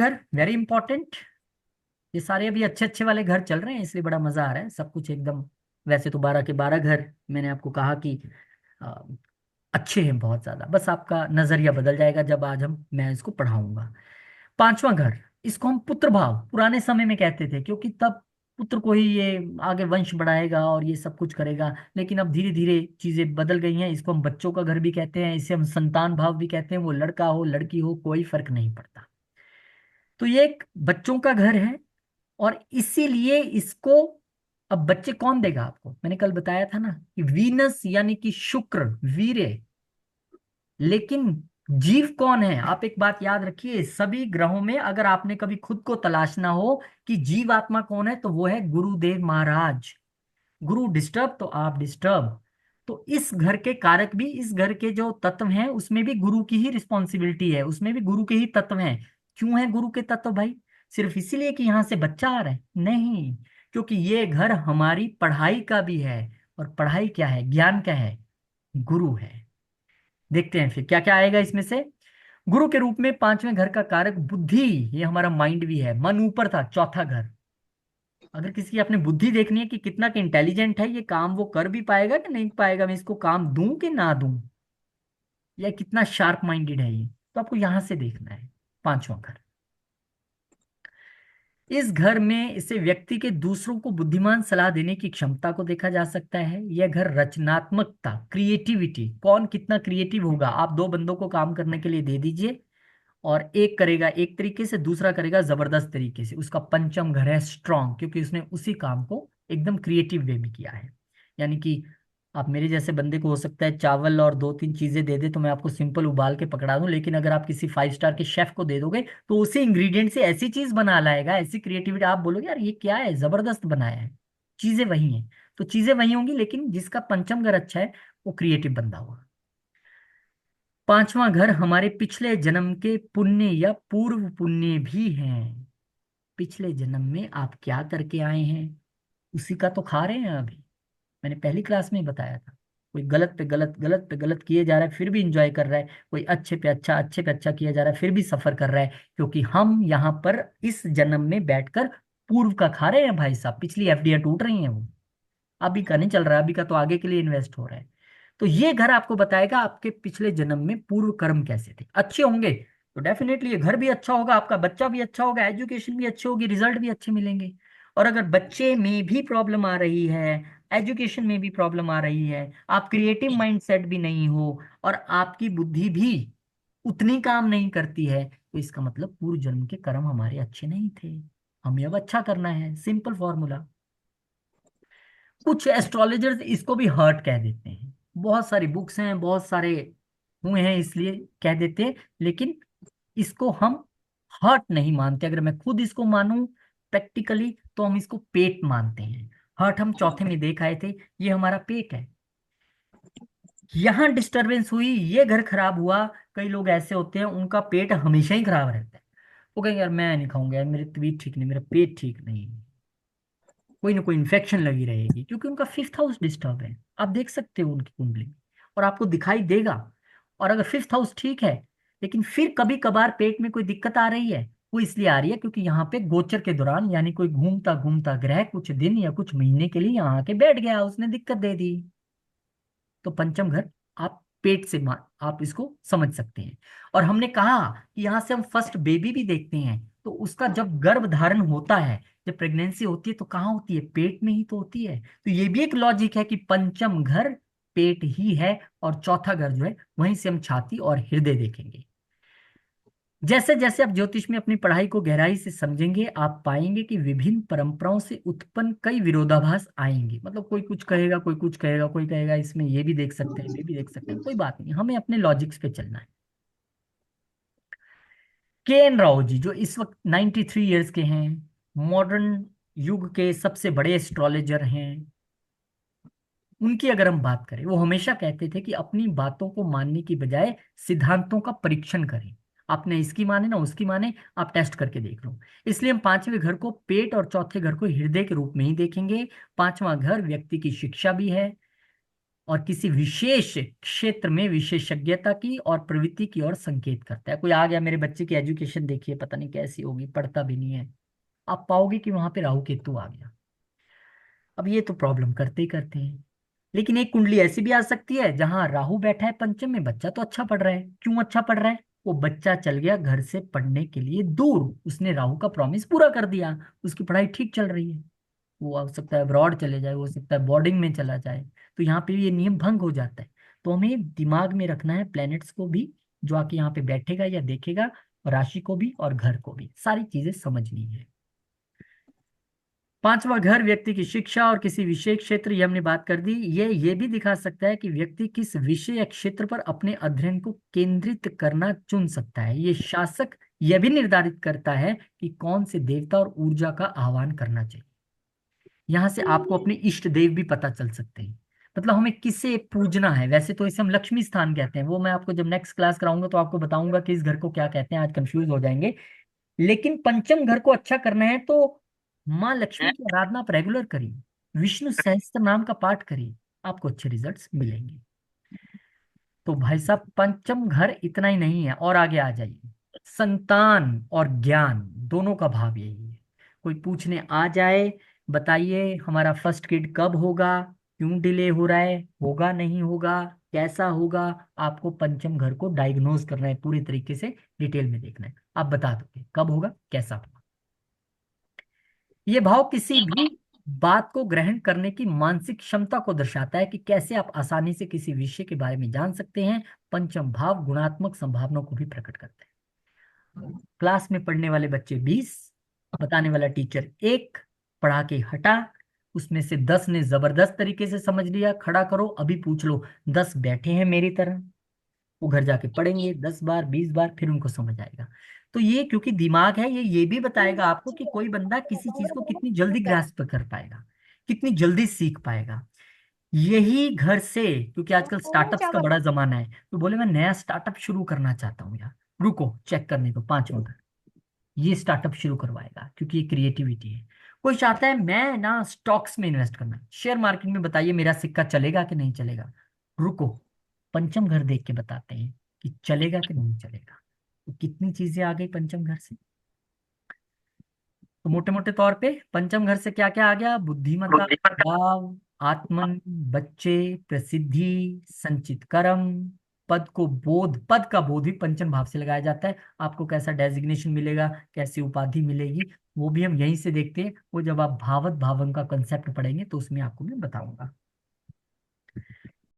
घर very important. ये सारे अभी अच्छे अच्छे वाले घर चल रहे हैं, इसलिए बड़ा मजा आ रहा है। सब कुछ एकदम वैसे तो 12 के 12 घर मैंने आपको कहा कि अ, अच्छे हैं बहुत ज्यादा। बस आपका नजरिया बदल जाएगा जब आज मैं इसको पढ़ाऊंगा। पांचवा घर, इसको हम पुत्र भाव पुराने समय में कहते थे, क्योंकि तब पुत्र को ही ये आगे वंश बढ़ाएगा और ये सब कुछ करेगा। लेकिन अब धीरे धीरे चीजें बदल गई हैं। इसको हम बच्चों का घर भी कहते हैं, इसे हम संतान भाव भी कहते हैं। वो लड़का हो लड़की हो कोई फर्क नहीं पड़ता। तो ये एक बच्चों का घर है और इसीलिए इसको अब बच्चे कौन देगा आपको? मैंने कल बताया था ना कि वीनस यानी कि शुक्र, वीर्य। लेकिन जीव कौन है? आप एक बात याद रखिए, सभी ग्रहों में अगर आपने कभी खुद को तलाशना हो कि जीव आत्मा कौन है, तो वो है गुरुदेव महाराज। गुरु डिस्टर्ब तो आप डिस्टर्ब। तो इस घर के कारक भी, इस घर के जो तत्व हैं उसमें भी गुरु की ही रिस्पॉन्सिबिलिटी है, उसमें भी गुरु के ही तत्व हैं। क्यों है गुरु के तत्व भाई? सिर्फ इसीलिए कि यहां से बच्चा आ रहा है? नहीं, क्योंकि ये घर हमारी पढ़ाई का भी है। और पढ़ाई क्या है? ज्ञान क्या है? गुरु है। देखते हैं फिर क्या क्या आएगा इसमें से। गुरु के रूप में पांचवें घर का कारक बुद्धि, ये हमारा माइंड भी है। मन ऊपर था, चौथा घर। अगर किसी की अपनी बुद्धि देखनी है कि कितना के इंटेलिजेंट है, ये काम वो कर भी पाएगा कि नहीं पाएगा, मैं इसको काम दूं कि ना दूं, या कितना शार्प माइंडेड है ये, तो आपको यहां से देखना है। पांचवा घर, इस घर में इसे व्यक्ति के दूसरों को बुद्धिमान सलाह देने की क्षमता को देखा जा सकता है। यह घर रचनात्मकता, क्रिएटिविटी, कौन कितना क्रिएटिव होगा। आप दो बंदों को काम करने के लिए दे दीजिए और एक करेगा एक तरीके से, दूसरा करेगा जबरदस्त तरीके से। उसका पंचम घर है स्ट्रांग, क्योंकि उसने उसी काम को एकदम क्रिएटिव वे में किया है। यानी कि आप मेरे जैसे बंदे को हो सकता है चावल और दो तीन चीजें दे दे तो मैं आपको सिंपल उबाल के पकड़ा दूं, लेकिन अगर आप किसी 5 स्टार के शेफ को दे दोगे तो उसी इंग्रेडिएंट से ऐसी चीज बना लाएगा, ऐसी क्रिएटिविटी, आप बोलोगे यार ये क्या है, जबरदस्त बनाया है। चीजें वही हैं। तो चीजें वही होंगी, लेकिन जिसका पंचम घर अच्छा है वो क्रिएटिव बंदा होगा। पांचवां घर हमारे पिछले जन्म के पुण्य या पूर्व पुण्य भी हैं। पिछले जन्म में आप क्या करके आए हैं उसी का तो खा रहे हैं अभी। मैंने पहली क्लास में ही बताया था। कोई गलत पे गलत, गलत पे गलत किए जा रहा है फिर भी इंजॉय कर रहा है। कोई अच्छे पे अच्छा, अच्छे पे अच्छा किया जा रहा है फिर भी सफर कर रहा है। क्योंकि हम यहाँ पर इस जन्म में बैठकर पूर्व का खा रहे हैं भाई साहब। पिछली एफडीआर टूट रही हैं वो। अभी का नहीं चल रहा है, अभी का तो आगे के लिए इन्वेस्ट हो रहा है। तो ये घर आपको बताएगा आपके पिछले जन्म में पूर्व कर्म कैसे थे। अच्छे होंगे तो डेफिनेटली ये घर भी अच्छा होगा, आपका बच्चा भी अच्छा होगा, एजुकेशन भी अच्छी होगी, रिजल्ट भी अच्छे मिलेंगे। और अगर बच्चे में भी प्रॉब्लम आ रही है, एजुकेशन में भी प्रॉब्लम आ रही है, आप क्रिएटिव माइंड सेट भी नहीं हो और आपकी बुद्धि भी उतनी काम नहीं करती है, तो इसका मतलब पूर्व जन्म के कर्म हमारे अच्छे नहीं थे। हमें अब अच्छा करना है, सिंपल फॉर्मूला। कुछ एस्ट्रोलॉजर्स इसको भी हर्ट कह देते हैं। बहुत सारी बुक्स हैं, बहुत सारे हुए हैं इसलिए कह देते हैं। लेकिन इसको हम हर्ट नहीं मानते। अगर मैं खुद इसको मानूं प्रैक्टिकली तो हम इसको पेट मानते हैं। हर्ट हम चौथे में देख आए थे, ये हमारा पेट है। यहाँ डिस्टरबेंस हुई, ये घर खराब हुआ। कई लोग ऐसे होते हैं उनका पेट हमेशा ही खराब रहता है। वो कहेंगे यार मैं नहीं खाऊंगा यार, मेरी तबीयत ठीक नहीं, मेरा पेट ठीक नहीं है, कोई ना कोई इन्फेक्शन लगी रहेगी, क्योंकि उनका फिफ्थ हाउस डिस्टर्ब है। आप देख सकते हो उनकी कुंडली में और आपको दिखाई देगा। और अगर फिफ्थ हाउस ठीक है लेकिन फिर कभी कभार पेट में कोई दिक्कत आ रही है, वो इसलिए आ रही है क्योंकि यहाँ पे गोचर के दौरान यानी कोई घूमता घूमता ग्रह कुछ दिन या कुछ महीने के लिए यहाँ आके बैठ गया, उसने दिक्कत दे दी। तो पंचम घर आप पेट से आप इसको समझ सकते हैं। और हमने कहा कि यहाँ से हम फर्स्ट बेबी भी देखते हैं, तो उसका जब गर्भ धारण होता है, जब प्रेगनेंसी होती है तो कहाँ होती है? पेट में ही तो होती है। तो ये भी एक लॉजिक है कि पंचम घर पेट ही है और चौथा घर जो है वहीं से हम छाती और हृदय देखेंगे। जैसे जैसे आप ज्योतिष में अपनी पढ़ाई को गहराई से समझेंगे आप पाएंगे कि विभिन्न परंपराओं से उत्पन्न कई विरोधाभास आएंगे। मतलब कोई कुछ कहेगा, कोई कुछ कहेगा, कोई कहेगा इसमें ये भी देख सकते हैं, ये भी देख सकते हैं। कोई बात नहीं, हमें अपने लॉजिक्स पे चलना है। के एन राव जी जो इस वक्त 93 ईयर्स के हैं, मॉडर्न युग के सबसे बड़े एस्ट्रोलॉजर हैं। उनकी अगर हम बात करें, वो हमेशा कहते थे कि अपनी बातों को मानने की बजाय सिद्धांतों का परीक्षण करें। आपने इसकी माने ना उसकी माने, आप टेस्ट करके देख लो। इसलिए हम पांचवें घर को पेट और चौथे घर को हृदय के रूप में ही देखेंगे। पांचवा घर व्यक्ति की शिक्षा भी है, और किसी विशेष क्षेत्र में विशेषज्ञता की और प्रवृत्ति की ओर संकेत करता है। कोई आ गया, मेरे बच्चे की एजुकेशन देखिए पता नहीं कैसी होगी, पढ़ता भी नहीं है, आप पाओगे कि वहां पे राहु केतु आ गया। अब ये तो प्रॉब्लम करते ही करते हैं। लेकिन एक कुंडली ऐसी भी आ सकती है जहां राहु बैठा है पंचम में, बच्चा तो अच्छा पढ़ रहा है। क्यों अच्छा पढ़ रहा है? वो बच्चा चल गया घर से पढ़ने के लिए दूर, उसने राहु का प्रॉमिस पूरा कर दिया, उसकी पढ़ाई ठीक चल रही है। वो हो सकता है अब्रॉड चले जाए, हो सकता है बोर्डिंग में चला जाए, तो यहाँ पे ये नियम भंग हो जाता है। तो हमें दिमाग में रखना है प्लैनेट्स को भी, जो आके यहाँ पे बैठेगा या देखेगा, और राशि को भी और घर को भी, सारी चीजें समझनी है। पांचवा घर व्यक्ति की शिक्षा और किसी विशेष क्षेत्र, ये हमने बात कर दी। ये भी दिखा सकता है कि व्यक्ति किस विषय या क्षेत्र पर अपने अध्ययन को केंद्रित करना चुन सकता है। ये शासक यह भी निर्धारित करता है कि कौन से देवता और ऊर्जा का आह्वान करना चाहिए। यहां से आपको अपने इष्ट देव भी पता चल सकते हैं, मतलब हमें किसे पूजना है। वैसे तो इसे हम लक्ष्मी स्थान कहते हैं, वो मैं आपको जब नेक्स्ट क्लास कराऊंगा तो आपको बताऊंगा कि इस घर को क्या कहते हैं, आज कंफ्यूज हो जाएंगे। लेकिन पंचम घर को अच्छा करना है तो माँ लक्ष्मी की आराधना आप रेगुलर करिए, विष्णु सहस्त्र नाम का पाठ करिए, आपको अच्छे रिजल्ट्स मिलेंगे। तो भाई साहब पंचम घर इतना ही नहीं है, और आगे आ जाइए। संतान और ज्ञान दोनों का भाव यही है। कोई पूछने आ जाए, बताइए हमारा फर्स्ट किड कब होगा, क्यों डिले हो रहा है, होगा नहीं होगा, कैसा होगा, आपको पंचम घर को डायग्नोज करना है, पूरी तरीके से डिटेल में देखना है। आप बता दोगे कब होगा कैसा होगा। ये भाव किसी भी बात को ग्रहण करने की मानसिक क्षमता को दर्शाता है कि कैसे आप आसानी से किसी विषय के बारे में जान सकते हैं। पंचम भाव गुणात्मक संभावनाओं को भी प्रकट करते हैं। क्लास में पढ़ने वाले बच्चे 20, बताने वाला टीचर 1, पढ़ा के हटा, उसमें से 10 ने जबरदस्त तरीके से समझ लिया, खड़ा करो अभी पूछ लो, 10 बैठे हैं मेरी तरह, वो घर जाके पढ़ेंगे 10 बार 20 बार, फिर उनको समझ आएगा। तो ये क्योंकि दिमाग है, ये भी बताएगा आपको कि कोई बंदा किसी चीज को कितनी जल्दी ग्रास्प कर पाएगा, कितनी जल्दी सीख पाएगा। यही घर से, क्योंकि आजकल स्टार्टअप्स का बड़ा जमाना है, तो बोले मैं नया स्टार्टअप शुरू करना चाहता हूँ यार, रुको चेक करने को, 5वां घर ये स्टार्टअप शुरू करवाएगा, क्योंकि ये क्रिएटिविटी है। कोई चाहता है मैं ना स्टॉक्स में इन्वेस्ट करना है, शेयर मार्केट में, बताइए मेरा सिक्का चलेगा कि नहीं चलेगा, रुको पंचम घर देख के बताते हैं कि चलेगा कि नहीं चलेगा। तो कितनी चीजें आ गई पंचम घर से। तो मोटे मोटे तौर पे पंचम घर से क्या क्या आ गया? बुद्धिमत्ता, भाव, आत्मन, बच्चे, प्रसिद्धि, संचित कर्म, पद को बोध, पद का बोध भी पंचम भाव से लगाया जाता है। आपको कैसा डेजिग्नेशन मिलेगा, कैसी उपाधि मिलेगी, वो भी हम यहीं से देखते हैं। वो जब आप भावत भावन का कंसेप्ट पढ़ेंगे तो उसमें आपको मैं बताऊंगा।